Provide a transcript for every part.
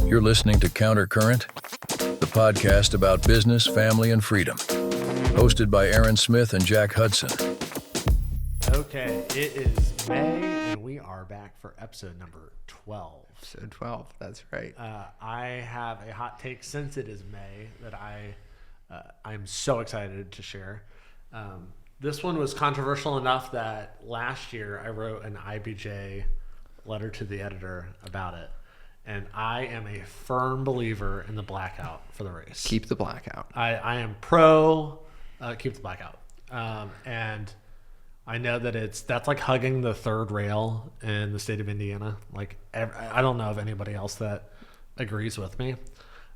You're listening to Countercurrent, the podcast about business, family, and freedom. Hosted by Aaron Smith and Jack Hudson. Okay, it is May, and we are back for episode number 12. Episode 12, that's right. I have a hot take since it is May that I'm so excited to share. This one was controversial enough that last year I wrote an IBJ letter to the editor about it. And I am a firm believer in the blackout for the race. Keep the blackout. I am pro keep the blackout. And I know that that's like hugging the third rail in the state of Indiana. Like, I don't know of anybody else that agrees with me.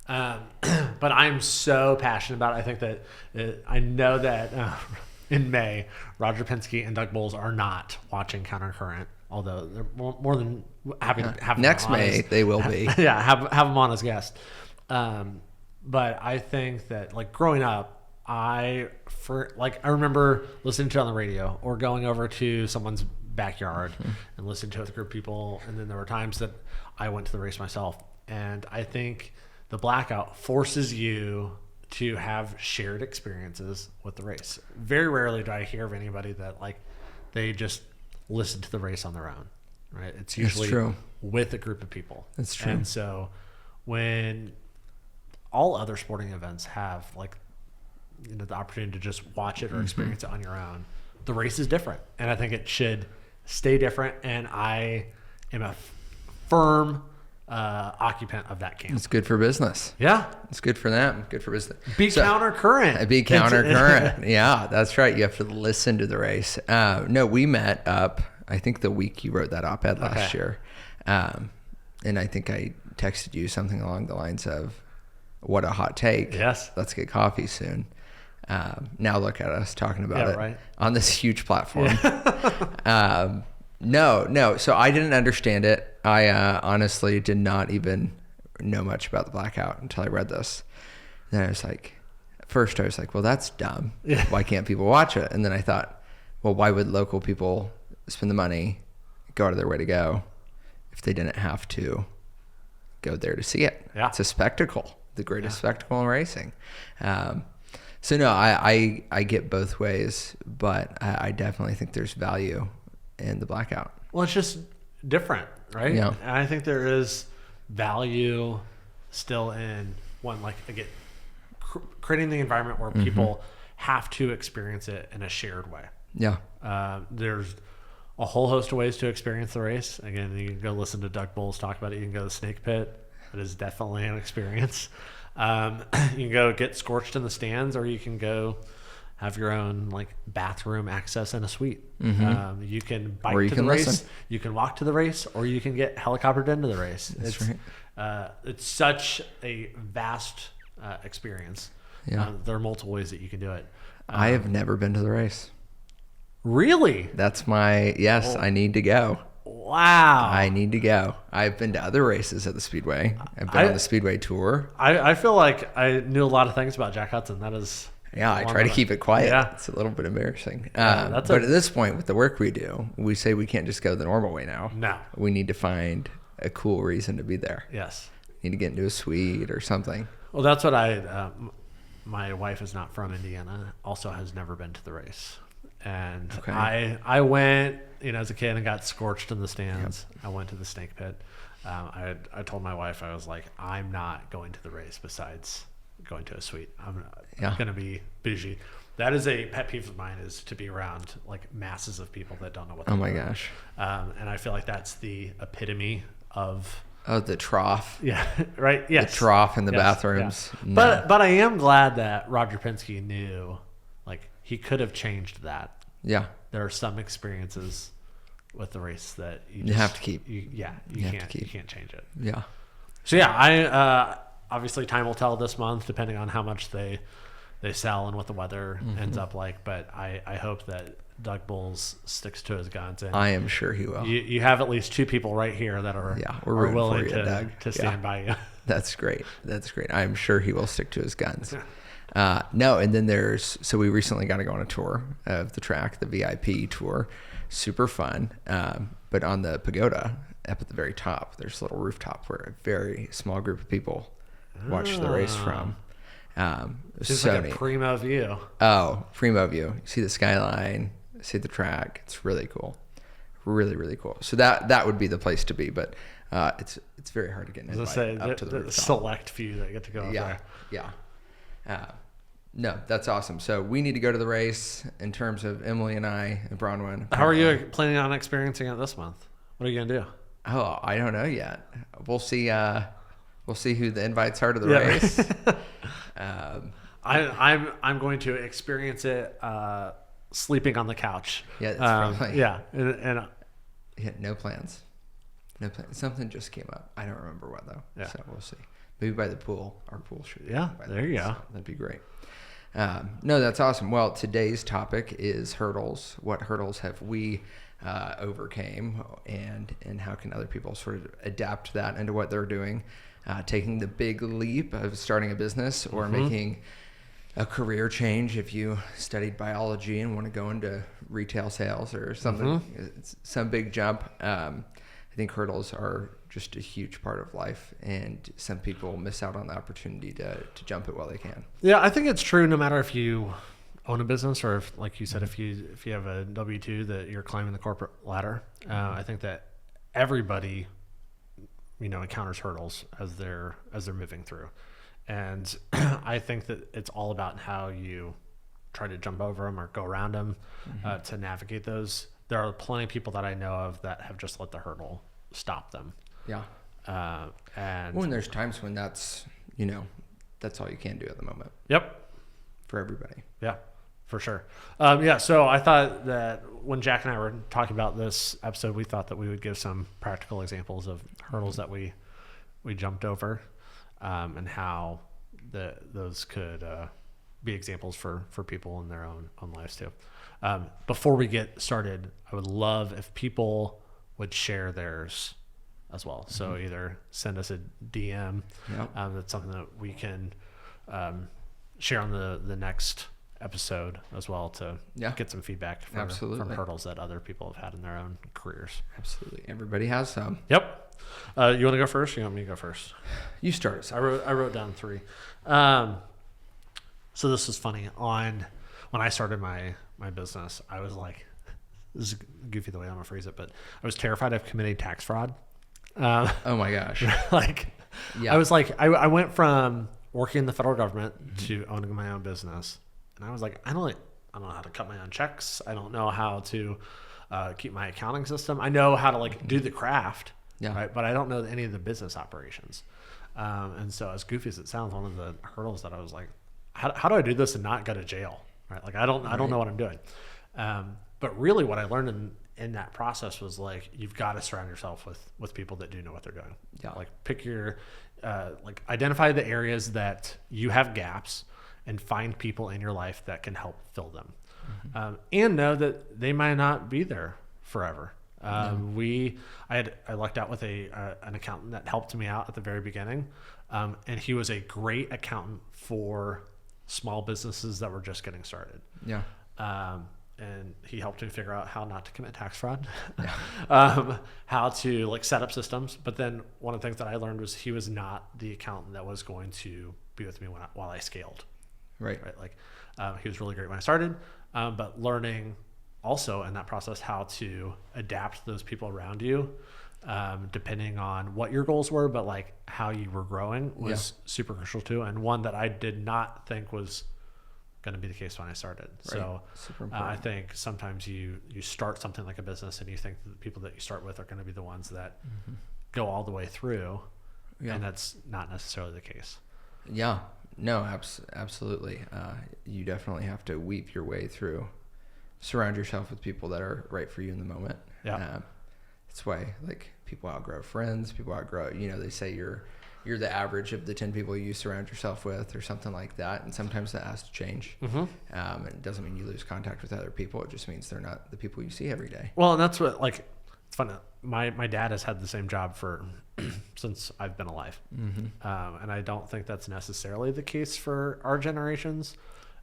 But I'm so passionate about it. I think that I know that in May, Roger Penske and Doug Bowles are not watching Countercurrent, although they're more than happy to have them next on May. They will be. Yeah, have them on as guests. But I think that, like, growing up, I remember listening to it on the radio or going over to someone's backyard and listening to it with a group of people. And then there were times that I went to the race myself. And I think the blackout forces you to have shared experiences with the race. Very rarely do I hear of anybody that, like, they just listen to the race on their own, right? It's usually with a group of people. That's true. And so when all other sporting events have, like, you know, the opportunity to just watch it or experience it on your own, the race is different. And I think it should stay different. And I am a firm occupant of that camp. It's good for business. Yeah. It's good for them. Good for business. Be countercurrent. Be countercurrent. Yeah, that's right. You have to listen to the race. No, we met up, I think the week you wrote that op-ed last year. And I think I texted you something along the lines of, what a hot take. Yes. Let's get coffee soon. Now look at us talking about it right. on this huge platform. No. So I didn't understand it. I honestly did not even know much about the blackout until I read this. Then I was like, well, that's dumb. Yeah. Why can't people watch it? And then I thought, well, why would local people spend the money, go out of their way to go, if they didn't have to go there to see it? Yeah. It's a spectacle, the greatest spectacle in racing. So no, I get both ways, but I definitely think there's value in the blackout. Well, it's just different, right? Yeah. And I think there is value still in one, like, again, creating the environment where people have to experience it in a shared way. Yeah. There's a whole host of ways to experience the race. Again, you can go listen to Doug Bowles talk about it. You can go to the Snake Pit. It is definitely an experience. You can go get scorched in the stands, or you can go have your own, like, bathroom access in a suite. You can bike to the race, listen. You can walk to the race, or you can get helicoptered into the race. That's right. It's such a vast experience. Yeah. There are multiple ways that you can do it. I have never been to the race. Really? That's I need to go. Wow. I need to go. I've been to other races at the Speedway. I've been on the Speedway tour. I feel like I knew a lot of things about Jack Hudson. That is... Yeah, I try to keep it quiet. Yeah. It's a little bit embarrassing. But at this point, with the work we do, we say we can't just go the normal way now. No. We need to find a cool reason to be there. Yes. Need to get into a suite or something. Well, that's what my wife is not from Indiana, also has never been to the race. And I went, as a kid and got scorched in the stands. Yep. I went to the Snake Pit. I told my wife, I was like, I'm not going to the race besides going to a suite. I'm going to be bougie. That is a pet peeve of mine, is to be around, like, masses of people that don't know what they're doing. Oh my gosh. And I feel like that's the epitome of... Oh, the trough. Yeah, right? Yes. The trough in the bathrooms. Yeah. No. But I am glad that Roger Penske knew, like, he could have changed that. Yeah. There are some experiences with the race that you have to keep. You can't change it. Yeah. So yeah, I obviously time will tell this month, depending on how much they sell and what the weather ends up like. But I hope that Doug Bowles sticks to his guns. And I am sure he will. You have at least two people right here that are willing to stand by you. That's great. I am sure he will stick to his guns. No, and then so we recently got to go on a tour of the track, the VIP tour. Super fun. But on the Pagoda, up at the very top, there's a little rooftop where a very small group of people watch the race from. It's like a primo view. Oh, primo view. You see the skyline, see the track. It's really cool. Really, really cool. So that would be the place to be, but it's very hard to get an invite up to the rooftop. Select few that get to go up there. Yeah. No, that's awesome. So we need to go to the race in terms of Emily and I and Bronwyn. How are you planning on experiencing it this month? What are you gonna do? Oh, I don't know yet. We'll see. We'll see who the invites are to the race. I'm going to experience it sleeping on the couch. Yeah, that's probably. Yeah, and yeah, no plans. No plans. Something just came up. I don't remember what though. Yeah. So we'll see. Maybe by the pool. Our pool should be. Yeah, there you go. So that'd be great. No, that's awesome. Well, today's topic is hurdles. What hurdles have we overcame, and how can other people sort of adapt that into what they're doing, taking the big leap of starting a business or making a career change. If you studied biology and want to go into retail sales or something, it's some big jump. I think hurdles are just a huge part of life, and some people miss out on the opportunity to jump it while they can. Yeah, I think it's true no matter if you own a business or if, like you said, if you have a W-2 that you're climbing the corporate ladder. I think that everybody, encounters hurdles as they're moving through. And I think that it's all about how you try to jump over them or go around them to navigate those. There are plenty of people that I know of that have just let the hurdle stop them. Yeah. And there's times when that's all you can do at the moment. Yep. For everybody. Yeah, for sure. So I thought that when Jack and I were talking about this episode, we thought that we would give some practical examples of hurdles that we jumped over, and how those could be examples for people in their own lives too. Before we get started, I would love if people would share theirs as well. So either send us a DM. Yep. That's something that we can share on the next episode as well to get some feedback from hurdles that other people have had in their own careers. Absolutely. Everybody has some. Yep. You want to go first? Or you want me to go first? You start us. I wrote down 3. So this was funny. When I started my business, I was like, this is goofy the way I'm gonna phrase it, but I was terrified of committing tax fraud. Oh my gosh. I was like, I went from working in the federal government to owning my own business. And I was like, I don't know how to cut my own checks. I don't know how to keep my accounting system. I know how to do the craft, right? But I don't know any of the business operations. And so as goofy as it sounds, one of the hurdles that I was like, how do I do this and not go to jail? Right? Like I don't know what I'm doing. But really what I learned in that process was you've got to surround yourself with people that do know what they're doing. Yeah. Pick your, identify the areas that you have gaps and find people in your life that can help fill them. And know that they might not be there forever. I lucked out with an accountant that helped me out at the very beginning. And he was a great accountant for small businesses that were just getting started. Yeah. And he helped me figure out how not to commit tax fraud, how to set up systems. But then one of the things that I learned was he was not the accountant that was going to be with me while I scaled. Right. He was really great when I started, but learning also in that process how to adapt those people around you, depending on what your goals were, but how you were growing was super crucial too. And one that I did not think was going to be the case when I started. Right. So I think sometimes you start something like a business and you think that the people that you start with are going to be the ones that go all the way through, and that's not necessarily the case. Yeah, no, absolutely. You definitely have to weave your way through, surround yourself with people that are right for you in the moment. Yeah. That's why people outgrow friends, people outgrow, they say you're the average of the 10 people you surround yourself with or something like that. And sometimes that has to change. And it doesn't mean you lose contact with other people. It just means they're not the people you see every day. Well, and that's what, it's funny. My dad has had the same job since I've been alive. And I don't think that's necessarily the case for our generations.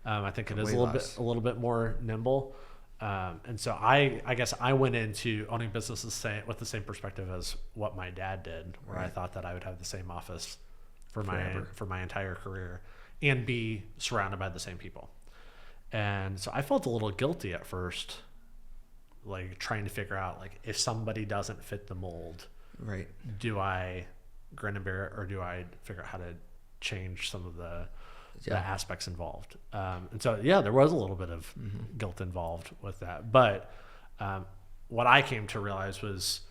I think it is a little bit more nimble. And so I guess I went into owning businesses with the same perspective as what my dad did, where I thought that I would have the same office for my entire career and be surrounded by the same people. And so I felt a little guilty at first, like trying to figure out, like, if somebody doesn't fit the mold, right, do I grin and bear it, or do I figure out how to change some of the aspects involved? And so, there was a little bit of guilt involved with that. But what I came to realize was,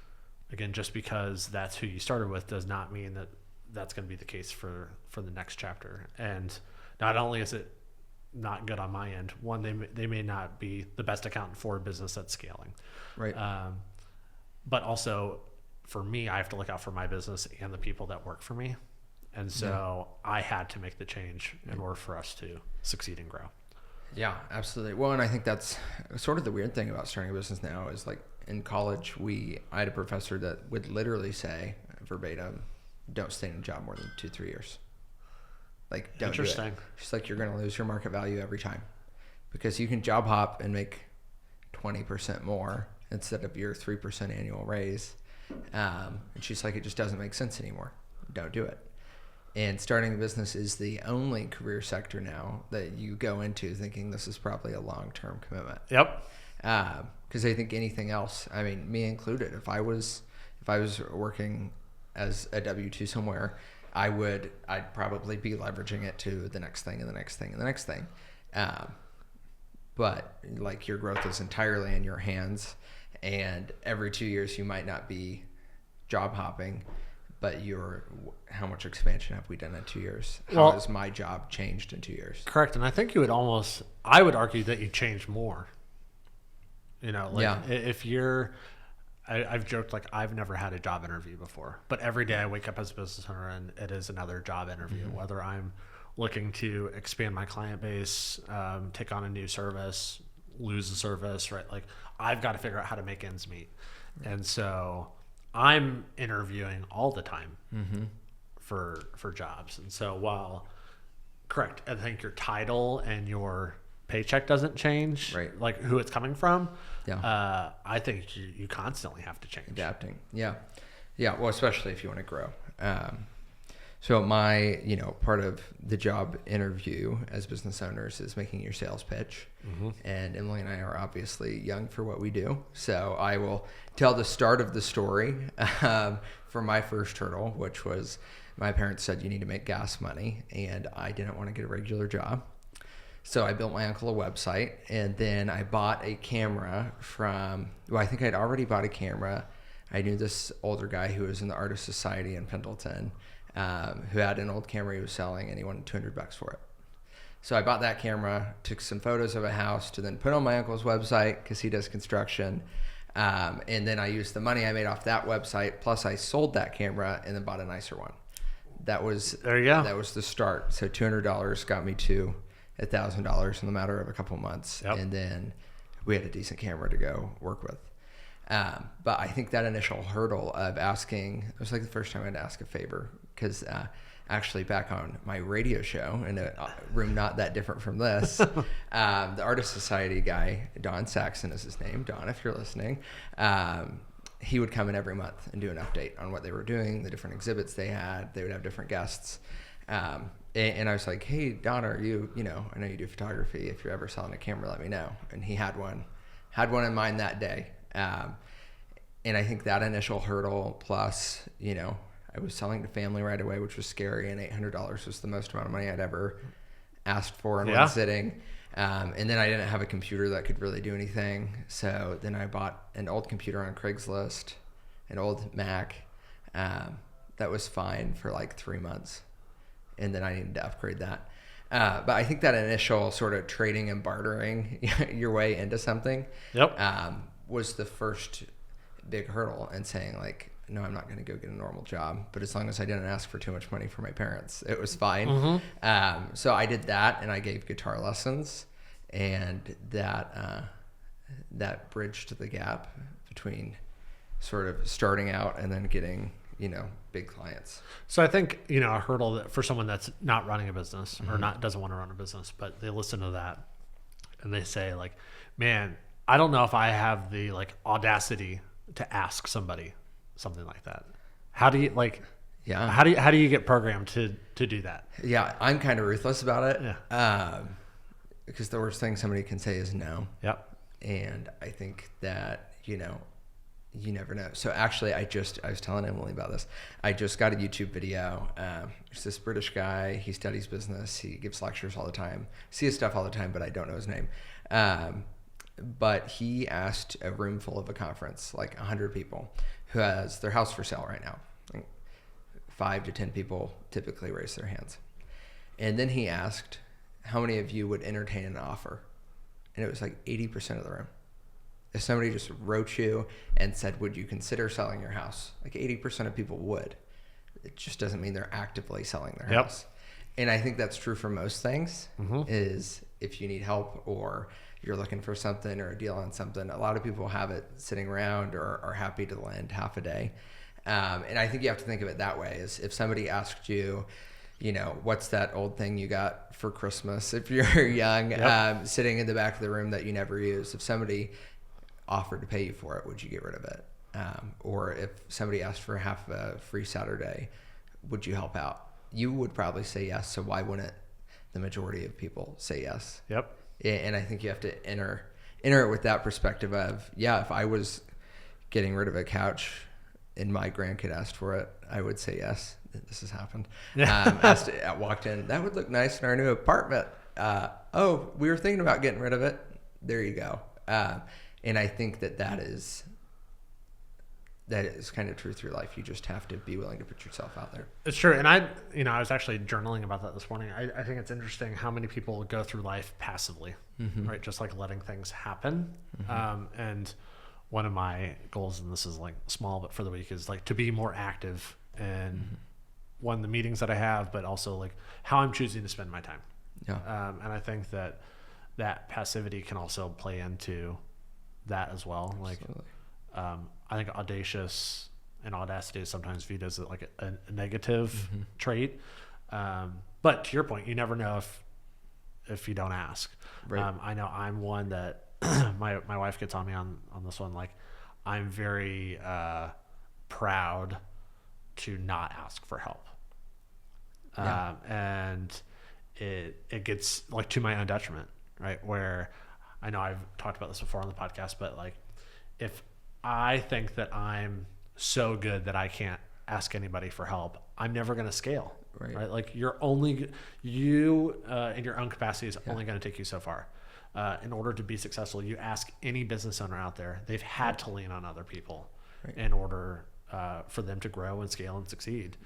again, just because that's who you started with does not mean that that's going to be the case for the next chapter. And not only is it not good on my end, one, they may not be the best accountant for a business that's scaling. Right. But also, for me, I have to look out for my business and the people that work for me. And so I had to make the change in order for us to succeed and grow. Yeah, absolutely. Well, and I think that's sort of the weird thing about starting a business now is, like, in college, I had a professor that would literally say verbatim, don't stay in a job more than 2-3 years. Like, don't do it. She's like, you're going to lose your market value every time, because you can job hop and make 20% more instead of your 3% annual raise. And she's like, it just doesn't make sense anymore. Don't do it. And starting a business is the only career sector now that you go into thinking this is probably a long-term commitment. Yep. Because I think anything else, I mean, me included, if I was working as a W-2 somewhere, I'd probably be leveraging it to the next thing and the next thing and the next thing. But, like, your growth is entirely in your hands, and every 2 years you might not be job hopping, but how much expansion have we done in 2 years? How has my job changed in 2 years? Correct. And I think I would argue that you change more. If you're, I've joked, like, I've never had a job interview before, but every day I wake up as a business owner and it is another job interview, whether I'm looking to expand my client base, take on a new service, lose the service, right? Like, I've got to figure out how to make ends meet. Right. And so I'm interviewing all the time for jobs. And so while, correct, I think your title and your paycheck doesn't change, right, like who it's coming from. Yeah. I think you constantly have to change. Adapting. Yeah. Yeah. Well, especially if you want to grow. So my, part of the job interview as business owners is making your sales pitch. And Emily and I are obviously young for what we do. So I will tell the start of the story for my first hurdle, which was my parents said you need to make gas money, and I didn't want to get a regular job. So I built my uncle a website, and then I bought a camera I think I'd already bought a camera. I knew this older guy who was in the Artist Society in Pendleton, who had an old camera he was selling, and he wanted $200 for it. So I bought that camera, took some photos of a house to then put on my uncle's website because he does construction. And then I used the money I made off that website, plus I sold that camera and then bought a nicer one. There you go. That was the start. So $200 got me to $1,000 in the matter of a couple months. Yep. And then we had a decent camera to go work with. But I think that initial hurdle of asking, it was like the first time I had to ask a favor, because actually back on my radio show in a room not that different from this, the Artist Society guy, Don Saxon is his name. Don, if you're listening, he would come in every month and do an update on what they were doing, the different exhibits they had. They would have different guests. And I was like, hey, Don, I know you do photography. If you're ever selling a camera, let me know. And he had one in mind that day. And I think that initial hurdle, plus, I was selling to family right away, which was scary. And $800 was the most amount of money I'd ever asked for in one sitting. And then I didn't have a computer that could really do anything. So then I bought an old computer on Craigslist, an old Mac. That was fine for like 3 months. And then I needed to upgrade that. But I think that initial sort of trading and bartering your way into something was the first big hurdle, and saying, like, no, I'm not going to go get a normal job. But as long as I didn't ask for too much money for my parents, it was fine. So I did that, and I gave guitar lessons, and that bridged the gap between sort of starting out and then getting, big clients. So I think, a hurdle that for someone that's not running a business or doesn't want to run a business, but they listen to that and they say, like, man, I don't know if I have the like audacity to ask somebody something like that. How do you like? Yeah. How do you get programmed to do that? Yeah, I'm kind of ruthless about it. Yeah. Because the worst thing somebody can say is no. Yep. And I think that, you never know. So actually, I was telling Emily about this. I just got a YouTube video. There's this British guy. He studies business. He gives lectures all the time. See his stuff all the time, but I don't know his name. But he asked a room full of a conference, like 100 people, who has their house for sale right now. Like 5 to 10 people typically raise their hands. And then he asked, how many of you would entertain an offer? And it was like 80% of the room. If somebody just wrote you and said, would you consider selling your house? Like 80% of people would. It just doesn't mean they're actively selling their house. And I think that's true for most things, is if you need help or you're looking for something or a deal on something, a lot of people have it sitting around or are happy to lend half a day. And I think you have to think of it that way, is if somebody asked you, what's that old thing you got for Christmas if you're young, sitting in the back of the room that you never use, if somebody offered to pay you for it, would you get rid of it? Or if somebody asked for half a free Saturday, would you help out? You would probably say yes. So why wouldn't the majority of people say yes? Yep. And I think you have to enter it with that perspective of, if I was getting rid of a couch and my grandkid asked for it, I would say yes. This has happened. I walked in, that would look nice in our new apartment. We were thinking about getting rid of it. There you go. And I think that is kind of true through life. You just have to be willing to put yourself out there. It's true. And I was actually journaling about that this morning. I think it's interesting how many people go through life passively, right? Just like letting things happen. And one of my goals, and this is like small, but for the week, is like to be more active in one, the meetings that I have, but also like how I'm choosing to spend my time. Yeah. And I think that passivity can also play into that as well. Like, I think audacity is sometimes viewed as like a negative trait. But to your point, you never know if you don't ask. Right. I know I'm one that my wife gets on me on this one. Like, I'm very proud to not ask for help. And it gets like to my own detriment, right? Where I know I've talked about this before on the podcast, but like if I think that I'm so good that I can't ask anybody for help, I'm never going to scale, right? Like in your own capacity is only going to take you so far. In order to be successful, you ask any business owner out there, they've had to lean on other people in order for them to grow and scale and succeed.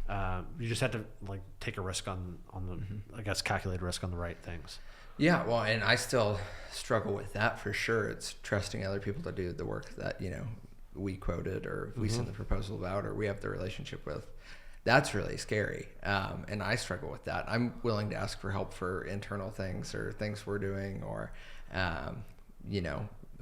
You just have to like take a risk on the, I guess, calculated risk on the right things. Yeah, well, and I still struggle with that for sure. It's trusting other people to do the work that, we quoted or we sent the proposal about or we have the relationship with. That's really scary. And I struggle with that. I'm willing to ask for help for internal things or things we're doing or,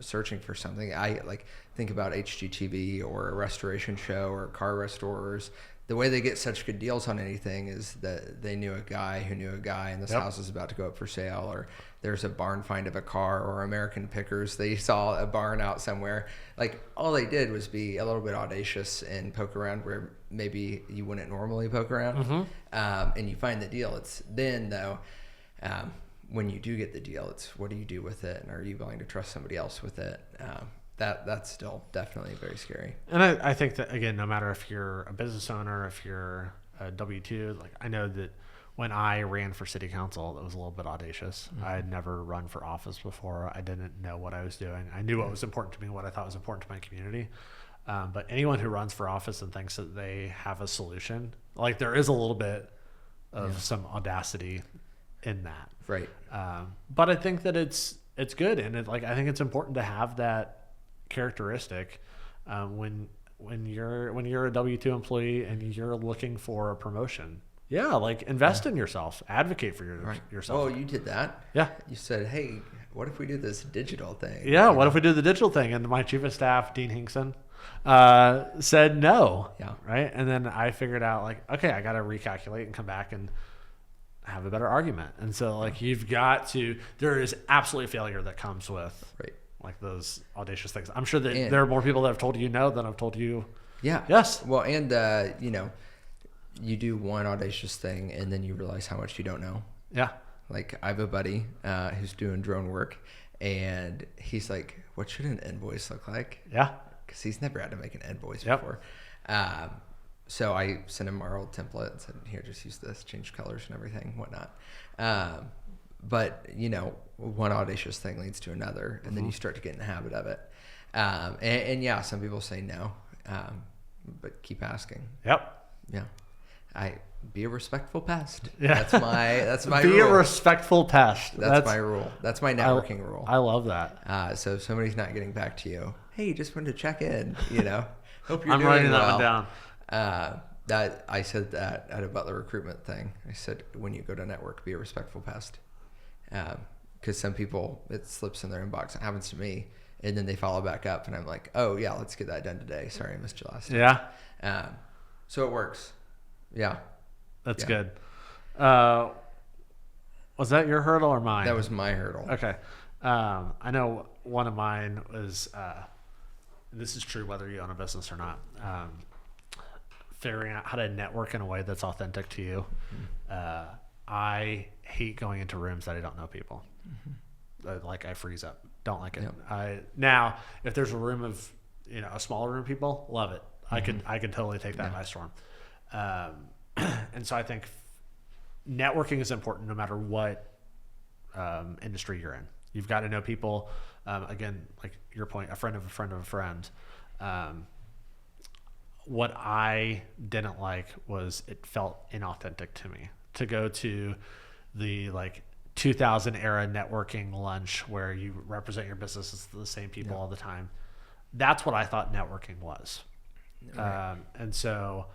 searching for something. I like think about HGTV or a restoration show or car restorers. The way they get such good deals on anything is that they knew a guy who knew a guy and this house is about to go up for sale, or there's a barn find of a car, or American Pickers, they saw a barn out somewhere. Like all they did was be a little bit audacious and poke around where maybe you wouldn't normally poke around. And you find the deal. It's then though, when you do get the deal, it's what do you do with it? And are you willing to trust somebody else with it? That's still definitely very scary. And I think that, again, no matter if you're a business owner, if you're a W-2, like I know that when I ran for city council, it was a little bit audacious. I had never run for office before. I didn't know what I was doing. I knew what was important to me, what I thought was important to my community. But anyone who runs for office and thinks that they have a solution, like there is a little bit of some audacity in that. Right. But I think that it's good. And I think it's important to have that characteristic when you're a W-2 employee and you're looking for a promotion. Like invest in yourself, advocate for yourself. Oh, you did that? Yeah. You said, hey, what if we do this digital thing? Yeah. What if we do the digital thing? And my chief of staff, Dean Hinkson, said no. Yeah. Right. And then I figured out like, okay, I got to recalculate and come back and have a better argument. And so like you've got to, there is absolutely failure that comes with like those audacious things. I'm sure that And there are more people that have told you no than I've told you yeah. yes. Well, and you know, you do one audacious thing and then you realize how much you don't know. Yeah. Like I have a buddy who's doing drone work, and he's like, what should an invoice look like? Yeah. Because he's never had to make an invoice Yep. before. So I sent him our old template and said, here, just use this, change colors and everything, whatnot. But, you know, one audacious thing leads to another, and then you start to get in the habit of it. And yeah, some people say no, but keep asking. Yep. Yeah. Be a respectful pest. Yeah. That's my Be rule. a respectful pest. That's my rule. That's my networking rule. I love that. So if somebody's not getting back to you, hey, just wanted to check in, you know, hope you're I'm doing writing that well. one down. That I said that at a Butler recruitment thing. I said, when you go to network, be a respectful pest. Because some people, it slips in their inbox. It happens to me. And then they follow back up and I'm like, oh yeah, let's get that done today. Sorry, I missed you last time. Yeah. So it works. Yeah. That's Yeah. good. Was that your hurdle or mine? That was my hurdle. Okay. I know one of mine was, this is true whether you own a business or not, figuring out how to network in a way that's authentic to you. I hate going into rooms that I don't know people. Like I freeze up. Don't like it. Yep. Now, if there's a room of, you know, a smaller room of people, love it. I could totally take that by storm. And so I think networking is important no matter what industry you're in. You've got to know people. Again, like your point, a friend of a friend of a friend. What I didn't like was it felt inauthentic to me to go to the like 2000 era networking lunch where you represent your business as the same people all the time. That's what I thought networking was. Right. And so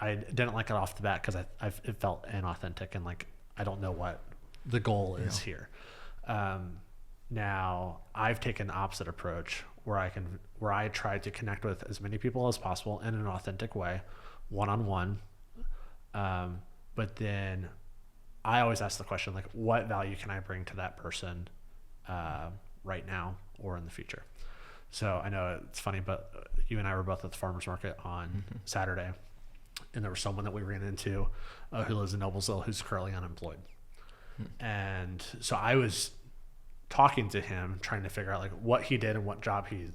I didn't like it off the bat because it felt inauthentic and like I don't know what the goal is here. Now I've taken the opposite approach where I try to connect with as many people as possible in an authentic way, one-on-one. But then I always ask the question, like, what value can I bring to that person right now or in the future? So I know it's funny, but you and I were both at the farmer's market on Saturday, and there was someone that we ran into who lives in Noblesville who's currently unemployed. And so I was talking to him, trying to figure out like what he did and what job he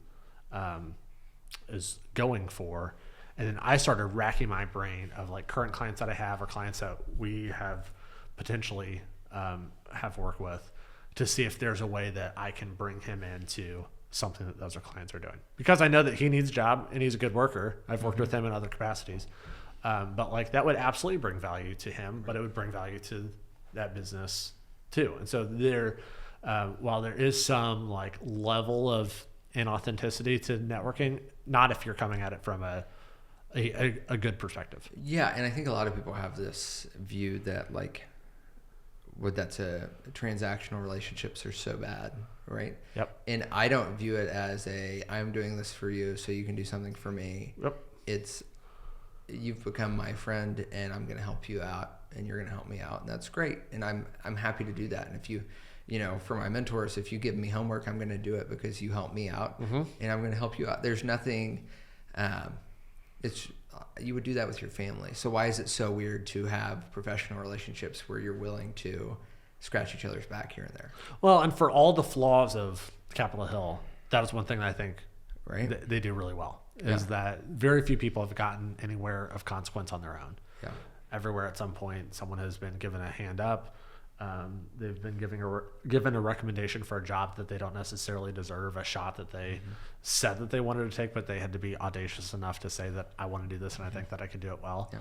is going for. And then I started racking my brain of like current clients that I have or clients that we have potentially have worked with to see if there's a way that I can bring him into something that those clients are doing. Because I know that he needs a job and he's a good worker. I've worked with him in other capacities. But like that would absolutely bring value to him, but it would bring value to that business too. And so while there is some like level of inauthenticity to networking, not if you're coming at it from a good perspective. Yeah, and I think a lot of people have this view that like, transactional relationships are so bad, right? Yep. And I don't view it as I'm doing this for you so you can do something for me. Yep. It's you've become my friend and I'm going to help you out and you're going to help me out, and that's great. And I'm happy to do that. And if you for my mentors, if you give me homework, I'm going to do it because you help me out, and I'm going to help you out. There's nothing. You would do that with your family. So why is it so weird to have professional relationships where you're willing to scratch each other's back here and there? Well, and for all the flaws of Capitol Hill, that was one thing that I think they do really well, is that very few people have gotten anywhere of consequence on their own. Yeah. Everywhere at some point, someone has been given a hand up. They've been given a recommendation for a job that they don't necessarily deserve, a shot that they said that they wanted to take, but they had to be audacious enough to say that I want to do this and I think that I could do it well.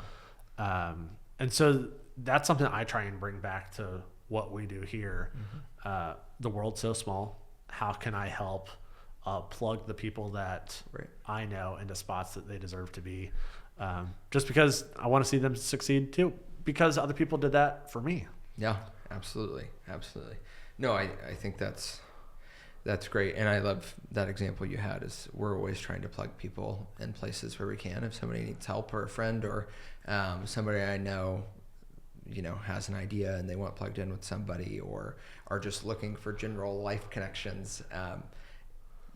Yeah. And so that's something I try and bring back to what we do here. The world's so small. How can I help plug the people that I know into spots that they deserve to be? Just because I want to see them succeed too, because other people did that for me. Yeah, absolutely. No, I think that's great. And I love that example you had, is we're always trying to plug people in places where we can. If somebody needs help, or a friend, or somebody I know, has an idea and they want plugged in with somebody, or are just looking for general life connections,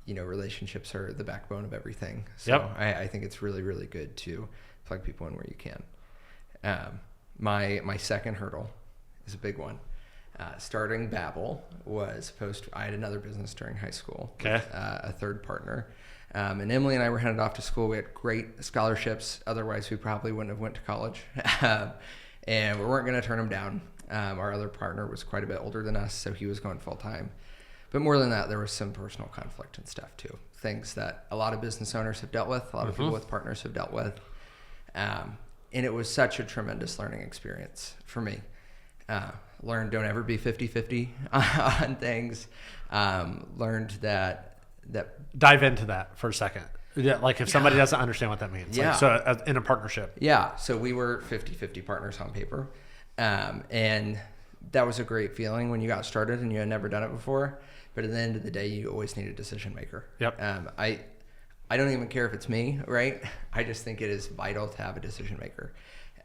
relationships are the backbone of everything. So I think it's really, really good to plug people in where you can. My second hurdle is a big one. Starting Babbel was I had another business during high school with a third partner. And Emily and I were headed off to school. We had great scholarships. Otherwise, we probably wouldn't have went to college. And we weren't going to turn them down. Our other partner was quite a bit older than us, so he was going full time. But more than that, there was some personal conflict and stuff too. Things that a lot of business owners have dealt with, a lot of people with partners have dealt with. And it was such a tremendous learning experience for me. Learned don't ever be 50-50 on things. Learned that dive into that for a second. Yeah, like if somebody doesn't understand what that means. Yeah. Like, so in a partnership. Yeah. So we were 50-50 partners on paper. And that was a great feeling when you got started and you had never done it before. But at the end of the day, you always need a decision maker. Yep. I don't even care if it's me, right? I just think it is vital to have a decision maker.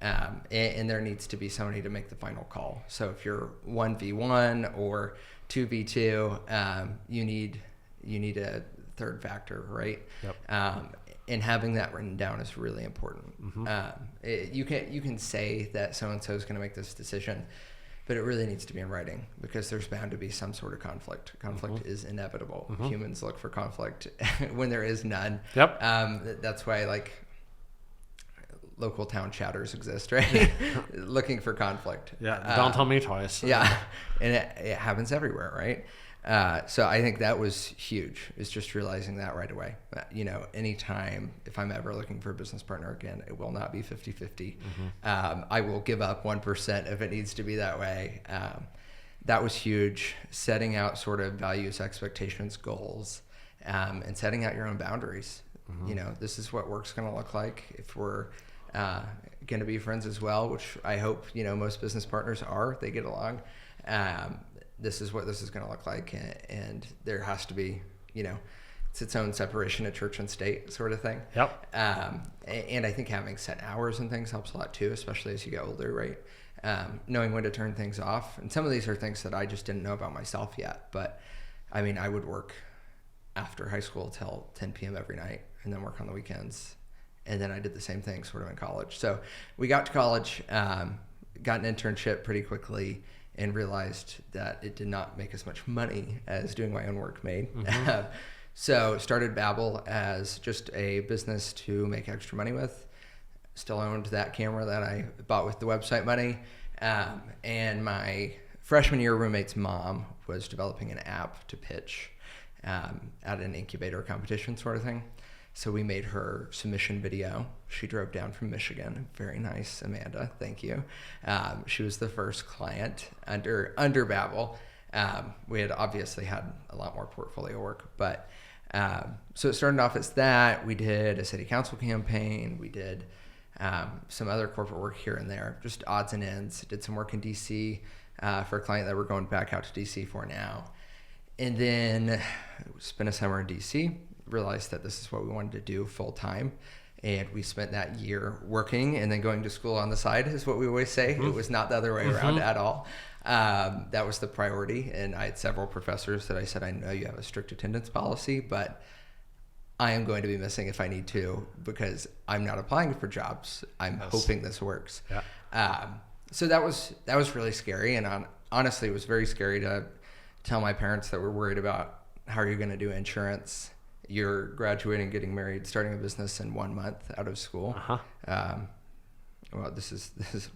And there needs to be somebody to make the final call. So if you're 1v1 or 2v2, you need a third factor, right? Yep. And having that written down is really important. You can say that so-and-so is going to make this decision, but it really needs to be in writing because there's bound to be some sort of conflict. Conflict is inevitable. Humans look for conflict when there is none. Yep. That's why local town chatters exist, right? Looking for conflict. Yeah. Don't tell me twice. Yeah. And it happens everywhere, right? So I think that was huge, is just realizing that right away. Anytime, if I'm ever looking for a business partner again, it will not be 50-50. I will give up 1% if it needs to be that way. That was huge. Setting out sort of values, expectations, goals, and setting out your own boundaries. This is what work's going to look like if we're going to be friends as well, which I hope, most business partners are. They get along. This is what this is going to look like, and there has to be, it's its own separation of church and state sort of thing. Yep. And I think having set hours and things helps a lot too, especially as you get older, right? Knowing when to turn things off. And some of these are things that I just didn't know about myself yet, but I mean, I would work after high school till 10 p.m. every night and then work on the weekends. And then I did the same thing sort of in college. So we got to college, got an internship pretty quickly, and realized that it did not make as much money as doing my own work made. So started Babbel as just a business to make extra money with. Still owned that camera that I bought with the website money. And my freshman year roommate's mom was developing an app to pitch at an incubator competition sort of thing. So we made her submission video. She drove down from Michigan. Very nice, Amanda. Thank you. She was the first client under Babbel. We had obviously had a lot more portfolio work, but so it started off as that. We did a city council campaign. We did some other corporate work here and there, just odds and ends. Did some work in DC for a client that we're going back out to DC for now. And then spent a summer in DC. Realized that this is what we wanted to do full time, and we spent that year working and then going to school on the side, is what we always say. It was not the other way around at all. That was the priority, and I had several professors that I said, I know you have a strict attendance policy, but I am going to be missing if I need to, because I'm not applying for jobs. I'm hoping this works. So that was really scary, and honestly, it was very scary to tell my parents that we're worried about how are you going to do insurance. You're graduating, getting married, starting a business in 1 month out of school. Well, this is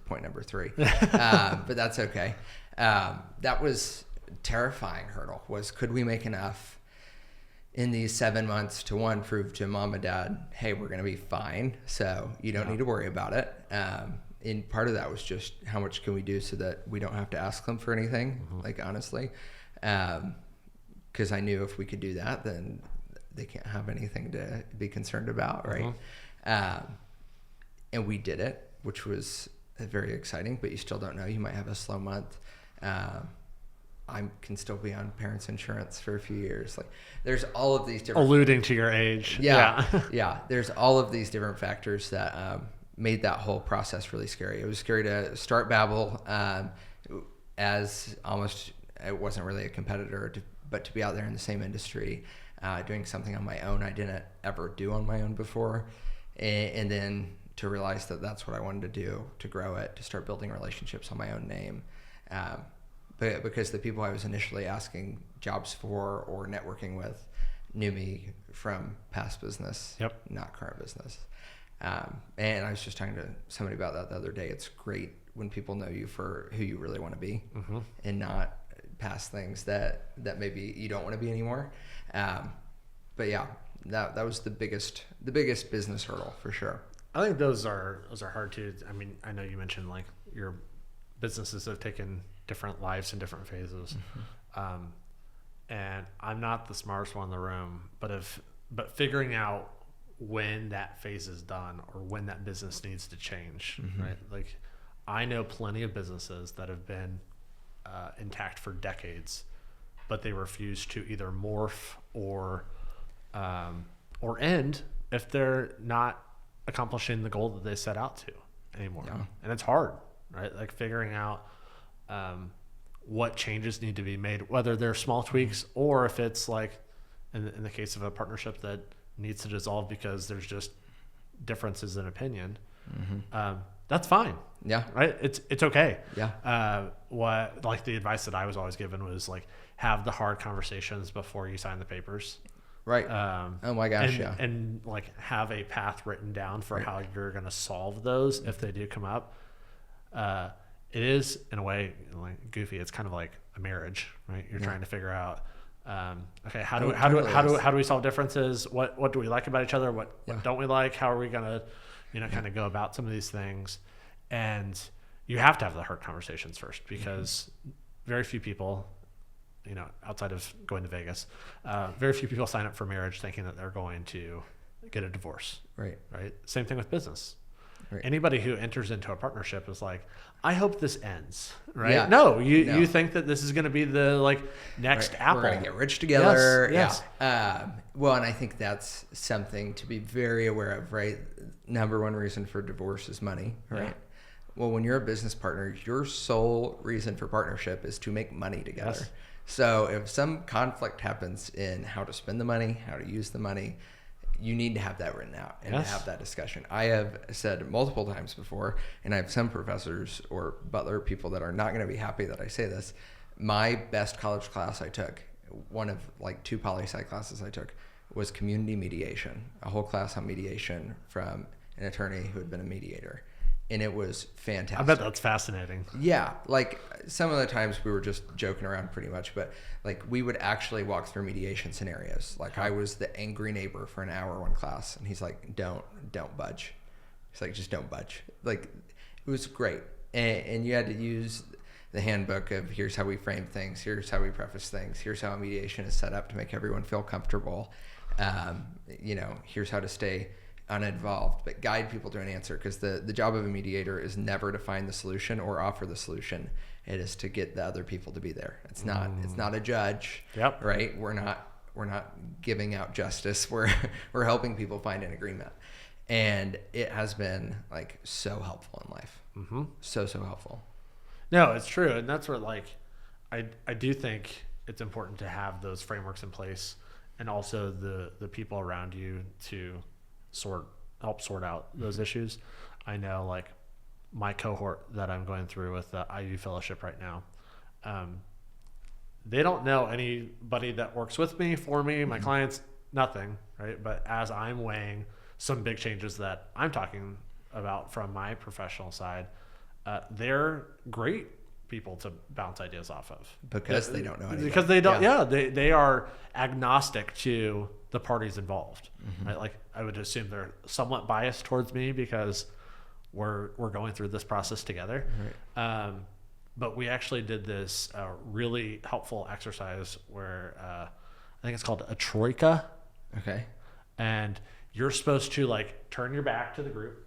point number 3, but that's okay. That was a terrifying hurdle. Could we make enough in these 7 months to, one, prove to mom and dad, hey, we're going to be fine, so you don't need to worry about it. And part of that was just how much can we do so that we don't have to ask them for anything, honestly, because I knew if we could do that, then they can't have anything to be concerned about, right? And we did it, which was very exciting, but you still don't know. You might have a slow month. I can still be on parents' insurance for a few years. There's all of these different... Alluding to your age. Yeah. There's all of these different factors that made that whole process really scary. It was scary to start Babbel as almost... It wasn't really a competitor, but to be out there in the same industry. doing something on my own I didn't ever do on my own before. And then to realize that that's what I wanted to do, to grow it, to start building relationships on my own name. But because the people I was initially asking jobs for or networking with knew me from past business, not current business. And I was just talking to somebody about that the other day. It's great when people know you for who you really want to be, and not past things that maybe you don't want to be anymore. But yeah, that was the biggest business hurdle for sure. I think those are hard too. I mean, I know you mentioned like your businesses have taken different lives in different phases. And I'm not the smartest one in the room, but figuring out when that phase is done or when that business needs to change, right? Like I know plenty of businesses that have been intact for decades, but they refuse to either morph or end if they're not accomplishing the goal that they set out to anymore. And it's hard, right? Like figuring out what changes need to be made, whether they're small tweaks or if it's like in the case of a partnership that needs to dissolve because there's just differences in opinion. That's fine. Yeah. Right. It's okay. Yeah. What like the advice that I was always given was like have the hard conversations before you sign the papers. Right. Oh my gosh. And like have a path written down for how you're going to solve those if they do come up. It is in a way like goofy. It's kind of like a marriage, right? You're trying to figure out, okay, how do we solve differences? What do we like about each other? What don't we like? How are we going to, kind of go about some of these things? And you have to have the hard conversations first because very few people, outside of going to Vegas, very few people sign up for marriage thinking that they're going to get a divorce. Right. Same thing with business. Right. Anybody who enters into a partnership is like, I hope this ends, right? Yeah. No, you think that this is going to be the next Apple. We're going to get rich together. Yes. Well, and I think that's something to be very aware of, right? Number one reason for divorce is money, right? Yeah. Well, when you're a business partner, your sole reason for partnership is to make money together. Yes. So if some conflict happens in how to spend the money, how to use the money, you need to have that written out and to have that discussion. I have said multiple times before, and I have some professors or Butler people that are not going to be happy that I say this. My best college class I took, one of like 2 poli-sci classes I took, was community mediation, a whole class on mediation from an attorney who had been a mediator. And it was fantastic. I bet that's fascinating. Yeah. Like some of the times we were just joking around pretty much, but like we would actually walk through mediation scenarios. Like I was the angry neighbor for an hour one class and he's like, don't budge. He's like, just don't budge. Like it was great. And you had to use the handbook of here's how we frame things. Here's how we preface things. Here's how a mediation is set up to make everyone feel comfortable. Here's how to stay uninvolved, but guide people to an answer, because the job of a mediator is never to find the solution or offer the solution. It is to get the other people to be there. It's not a judge. Yep. Right. We're not giving out justice. We're helping people find an agreement, and it has been like so helpful in life. So helpful. No, it's true, and that's where like I do think it's important to have those frameworks in place, and also the people around you to help sort out those issues. I know like my cohort that I'm going through with the IU fellowship right now, they don't know anybody that works with me, for me, my clients, nothing, right? But as I'm weighing some big changes that I'm talking about from my professional side, they're great people to bounce ideas off of. Because they don't know anything. Because they don't, they are agnostic to the parties involved, right? Like I would assume they're somewhat biased towards me because we're going through this process together. Right. But we actually did this really helpful exercise where I think it's called a troika. Okay. And you're supposed to like turn your back to the group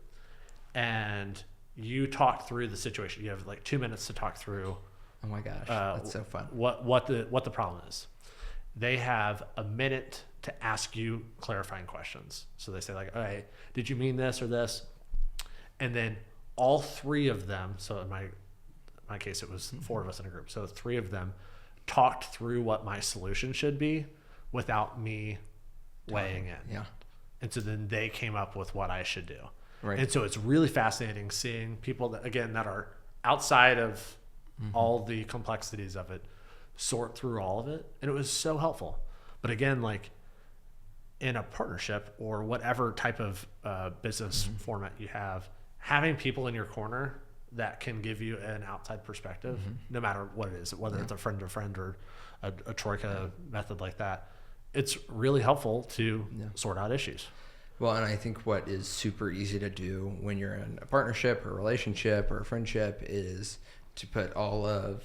and you talk through the situation. You have like 2 minutes to talk through. Oh my gosh, that's so fun. What the problem is. They have a minute to ask you clarifying questions. So they say like, "Okay, did you mean this or this?" And then all 3 of them. So in my case, it was 4 of us in a group. So 3 of them talked through what my solution should be without me weighing in. Yeah. And so then they came up with what I should do. Right. And so it's really fascinating seeing people that, again, that are outside of all the complexities of it, sort through all of it. And it was so helpful. But again, like in a partnership or whatever type of business format you have, having people in your corner that can give you an outside perspective, no matter what it is, whether it's a friend to friend or a troika method like that, it's really helpful to sort out issues. Well, and I think what is super easy to do when you're in a partnership or a relationship or a friendship is to put all of,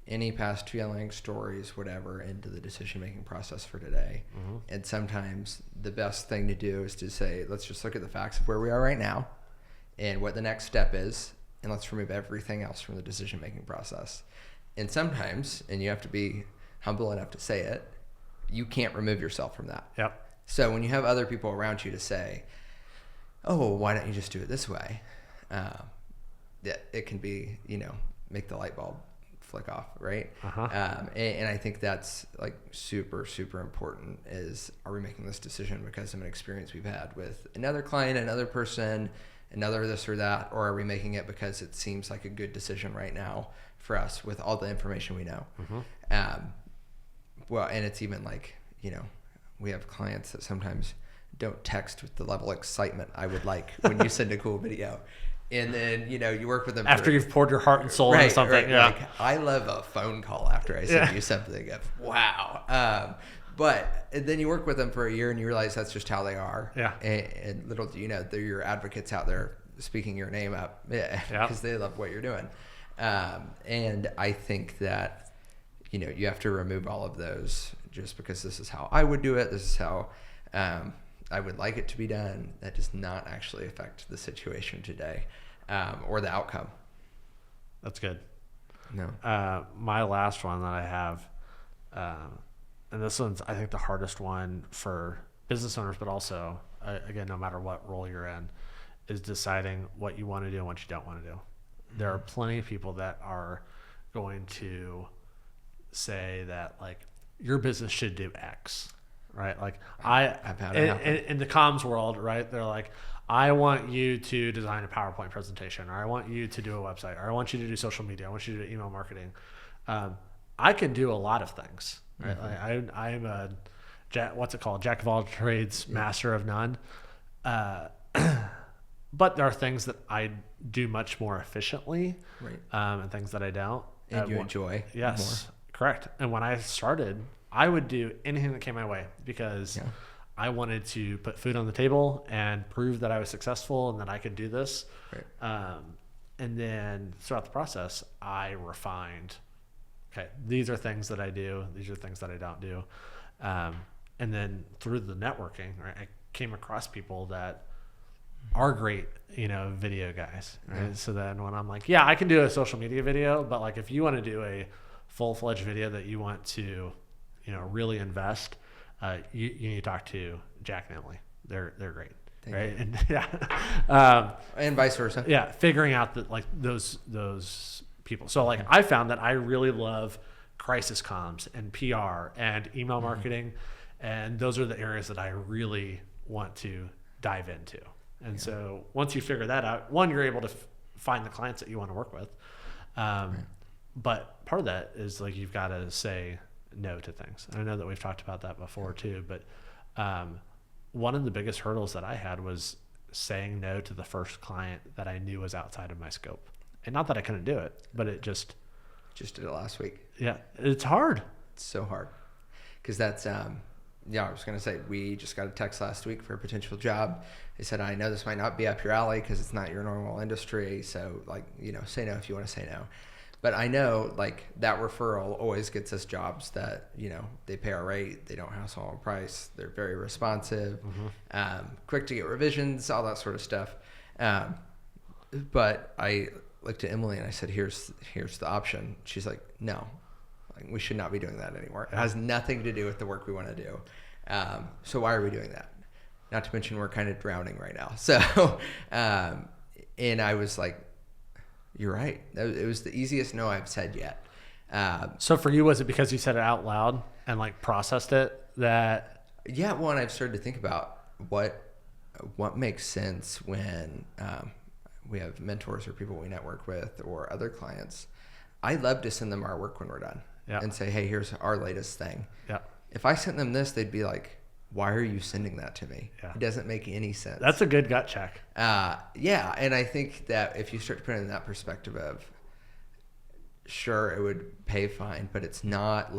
any past feelings, stories, whatever, into the decision-making process for today. And sometimes the best thing to do is to say, let's just look at the facts of where we are right now and what the next step is, and let's remove everything else from the decision-making process. And sometimes, and you have to be humble enough to say it, you can't remove yourself from that. Yep. So when you have other people around you to say, oh, why don't you just do it this way? It can be, make the light bulb flick off, right? And I think that's like super, super important is, are we making this decision because of an experience we've had with another client, another person, another this or that, or are we making it because it seems like a good decision right now for us with all the information we know? Well, and it's even like, we have clients that sometimes don't text with the level of excitement I would like when you send a cool video. And then, you work with them after you've poured your heart and soul into something. Right. Yeah. Like, I love a phone call after I send you something of, wow. But then you work with them for a year and you realize that's just how they are. Yeah. And little do you know, they're your advocates out there speaking your name up because they love what you're doing. And I think that, you have to remove all of those just because this is how I would do it. This is how I would like it to be done. That does not actually affect the situation today or the outcome. That's good. No. My last one that I have, and this one's, I think, the hardest one for business owners, but also, again, no matter what role you're in, is deciding what you want to do and what you don't want to do. There are plenty of people that are going to say that, like, your business should do X, right? Like, I've had it happen. In the comms world, right? They're like, I want you to design a PowerPoint presentation, or I want you to do a website, or I want you to do social media, I want you to do email marketing. I can do a lot there things, right? Like, I'm a what's it called? Jack of all trades, master of none. But there are things that I do much more efficiently, right? And things that I don't. And you enjoy. Yes, more. Correct. And when I started, I would do anything that came my way because I wanted to put food on the table and prove that I was successful and that I could do this. Right. And then throughout the process, I refined, okay, these are things that I do. These are things that I don't do. And then through the networking, right, I came across people that are great, video guys. Right. Yeah. So then when I'm like, yeah, I can do a social media video, but like, if you want to do a full-fledged video that you want to, really invest, you need to talk to Jack and Emily. They're great. Thank right. You. And and vice versa. Yeah. Figuring out that, like, those people. So like, I found that I really love crisis comms and PR and email marketing. And those are the areas that I really want to dive into. And so once you figure that out, one, you're able to find the clients that you want to work with. But part of that is, like, you've got to say no to things. And I know that we've talked about that before too, but one of the biggest hurdles that I had was saying no to the first client that I knew was outside of my scope. And not that I couldn't do it, but it just did it last week. Yeah. It's hard. It's so hard. Because that's, I was going to say, we just got a text last week for a potential job. They said, I know this might not be up your alley because it's not your normal industry. So, like, say no if you want to say no. But I know, like, that referral always gets us jobs that, they pay our rate, they don't hassle on price, they're very responsive, quick to get revisions, all that sort of stuff. But I looked at Emily and I said, here's the option. She's like, no, like, we should not be doing that anymore. It has nothing to do with the work we want to do. So why are we doing that? Not to mention we're kind of drowning right now. So, and I was like, you're right. It was the easiest no I've said yet. So for you, was it because you said it out loud and like processed it that? Yeah, well, and I've started to think about what makes sense when we have mentors or people we network with or other clients. I love to send them our work when we're done and say, hey, here's our latest thing. Yeah. If I sent them this, they'd be like, why are you sending that to me? Yeah. It doesn't make any sense. That's a good gut check. Yeah. And I think that if you start to put it in that perspective of, sure, it would pay fine, but it's not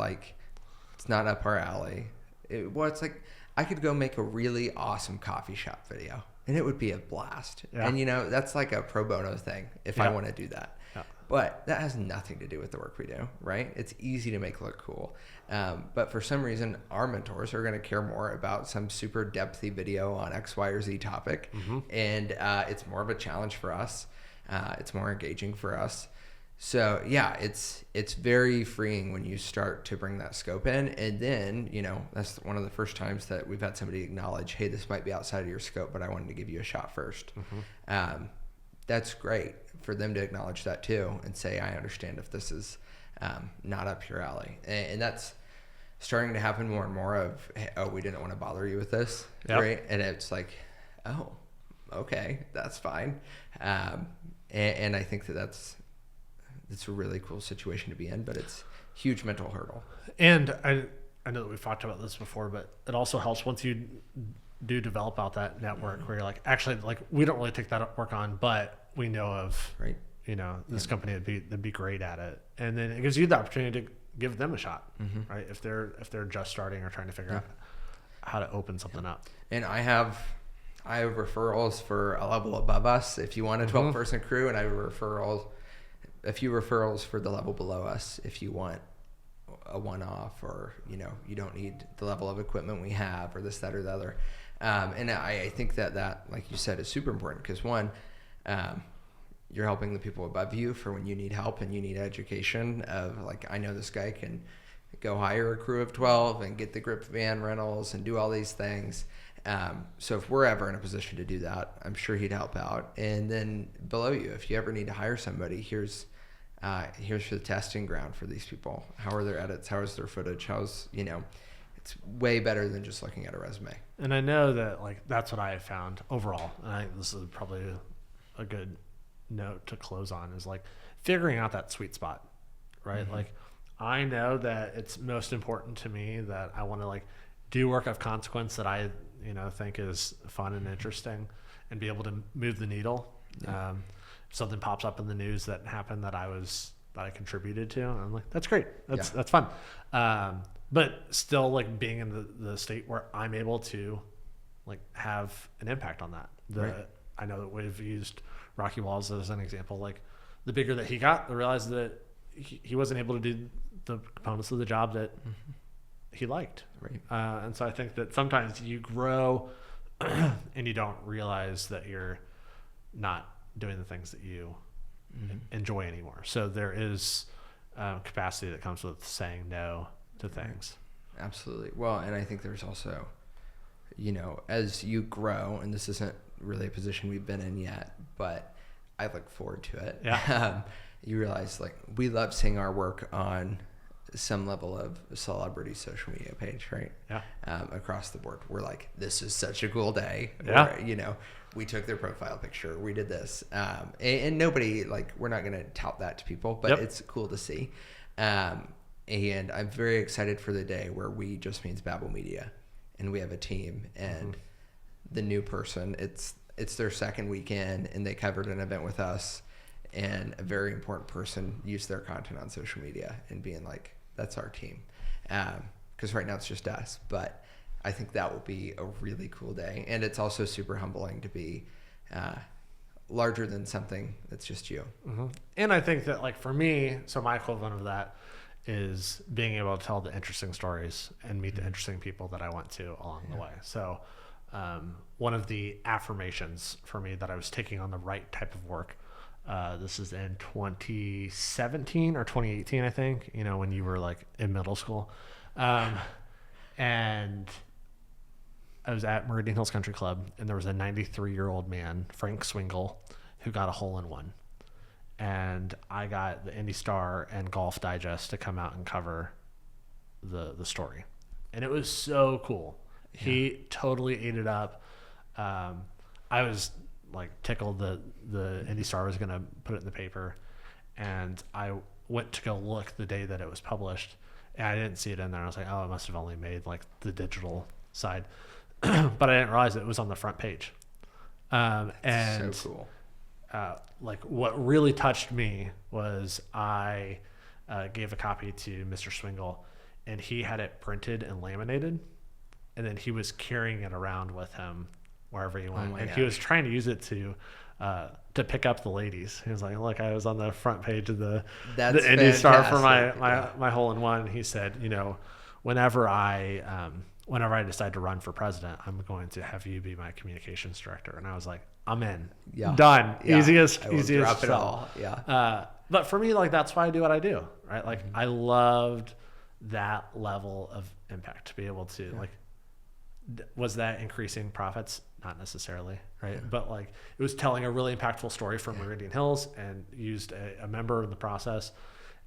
up our alley. It's like, I could go make a really awesome coffee shop video and it would be a blast. Yeah. And that's like a pro bono thing if I want to do that. Yeah. But that has nothing to do with the work we do, right? It's easy to make look cool. But for some reason, our mentors are going to care more about some super depthy video on X, Y, or Z topic. Mm-hmm. And it's more of a challenge for us. It's more engaging for us. So yeah, it's very freeing when you start to bring that scope in. And then, that's one of the first times that we've had somebody acknowledge, hey, this might be outside of your scope, but I wanted to give you a shot first. Mm-hmm. That's great for them to acknowledge that too and say, I understand if this is not up your alley. And that's starting to happen more and more of, hey, oh, we didn't want to bother you with this. Yep. Right. And it's like, oh, okay, that's fine. And I think that's a really cool situation to be in, but it's a huge mental hurdle. And I know that we've talked about this before, but it also helps once you do develop out that network where you're like, actually, like, we don't really take that work on, but we know of, right, this company that'd be great at it. And then it gives you the opportunity to give them a shot, mm-hmm. right? If they're just starting or trying to figure out how to open something up. And I have referrals for a level above us. If you want a 12 person crew, and I have a few referrals for the level below us if you want a one-off, or you don't need the level of equipment we have, or this, that, or the other. And I think that, like you said, is super important because one, you're helping the people above you for when you need help and you need education of, like, I know this guy can go hire a crew of 12 and get the grip van rentals and do all these things. So if we're ever in a position to do that, I'm sure he'd help out. And then below you, if you ever need to hire somebody, here's the testing ground for these people. How are their edits? How is their footage? It's way better than just looking at a resume. And I know that, like, that's what I have found overall. And I think this is probably a good note to close on, is like figuring out that sweet spot, right? Mm-hmm. Like, I know that it's most important to me that I want to, like, do work of consequence that I, think is fun and interesting and be able to move the needle. Yeah. Something pops up in the news that happened that I contributed to, and I'm like, that's great. That's fun. But still, like, being in the state where I'm able to, like, have an impact on that. Right. I know that we've used Rocky Walls as an example. Like, the bigger that he got, I realized that he wasn't able to do the components of the job that he liked. Right. And so I think that sometimes you grow and you don't realize that you're not doing the things that you enjoy anymore. So there is capacity that comes with saying no to things. Absolutely. Well, and I think there's also, as you grow, and this isn't really a position we've been in yet, but I look forward to it. Yeah. You realize, like, we love seeing our work on some level of celebrity social media page, right? Yeah. Across the board. We're like, this is such a cool day. Yeah. Or, we took their profile picture, we did this. And nobody, like, we're not going to tout that to people, but it's cool to see. And I'm very excited for the day where we just means Babel Media and we have a team, and the new person, it's their second weekend and they covered an event with us, and a very important person used their content on social media and being like, that's our team. Because right now it's just us, but I think that will be a really cool day. And it's also super humbling to be larger than something that's just you. Mm-hmm. And I think that, like, for me, so my equivalent of that is being able to tell the interesting stories and meet the interesting people that I went to along the way. So one of the affirmations for me that I was taking on the right type of work, this is in 2017 or 2018, I think, when you were, like, in middle school. And I was at Meridian Hills Country Club, and there was a 93-year-old man, Frank Swingle, who got a hole-in-one. and I got the Indy Star and Golf Digest to come out and cover the story, and it was so cool. Yeah. He totally ate it up. I was like tickled that the Indy Star was going to put it in the paper, and I went to go look the day that it was published, and I didn't see it in there. I was like, oh, it must have only made like the digital side, but I didn't realize it was on the front page. And so cool. Like what really touched me was I gave a copy to Mr. Swingle, and he had it printed and laminated, and then he was carrying it around with him wherever he went. And he was trying to use it to pick up the ladies. He was like, look, I was on the front page of the Indy Star for my hole-in-one. He said, you know, whenever I decide to run for president, I'm going to have you be my communications director. And I was like, I'm in. Yeah. Done. Yeah. Easiest drop it all. Yeah. But for me, like, that's why I do what I do, right? Like, I loved that level of impact to be able to like, was that increasing profits? Not necessarily, right? But like, it was telling a really impactful story from Meridian Hills, and used a member in the process,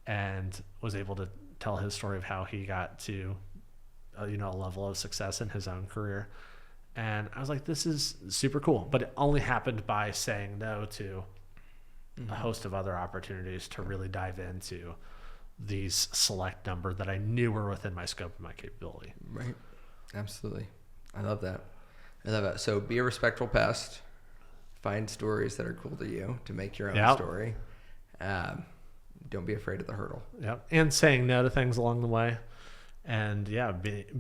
and was able to tell his story of how he got to a level of success in his own career. And I was like, this is super cool. But it only happened by saying no to a host of other opportunities to really dive into these select number that I knew were within my scope and my capability. Right. Absolutely. I love that. So be a respectful pest. Find stories that are cool to you to make your own story. Don't be afraid of the hurdle. Yep. And saying no to things along the way. And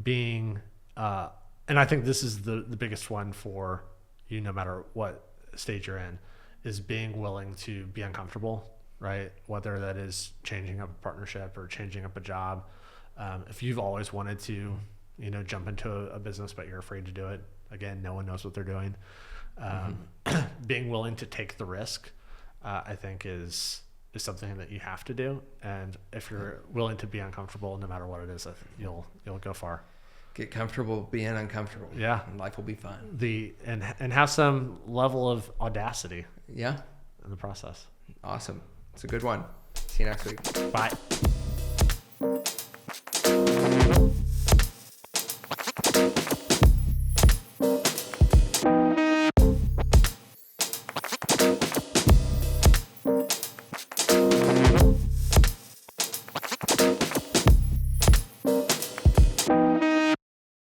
being, and I think this is the biggest one for you, no matter what stage you're in, is being willing to be uncomfortable, right? Whether that is changing up a partnership or changing up a job. If you've always wanted to, jump into a business, but you're afraid to do it, again, no one knows what they're doing. Being willing to take the risk, I think is something that you have to do. And if you're willing to be uncomfortable, no matter what it is, you'll go far. Get comfortable being uncomfortable. Yeah. And life will be fun. And have some level of audacity. Yeah. In the process. Awesome. It's a good one. See you next week. Bye.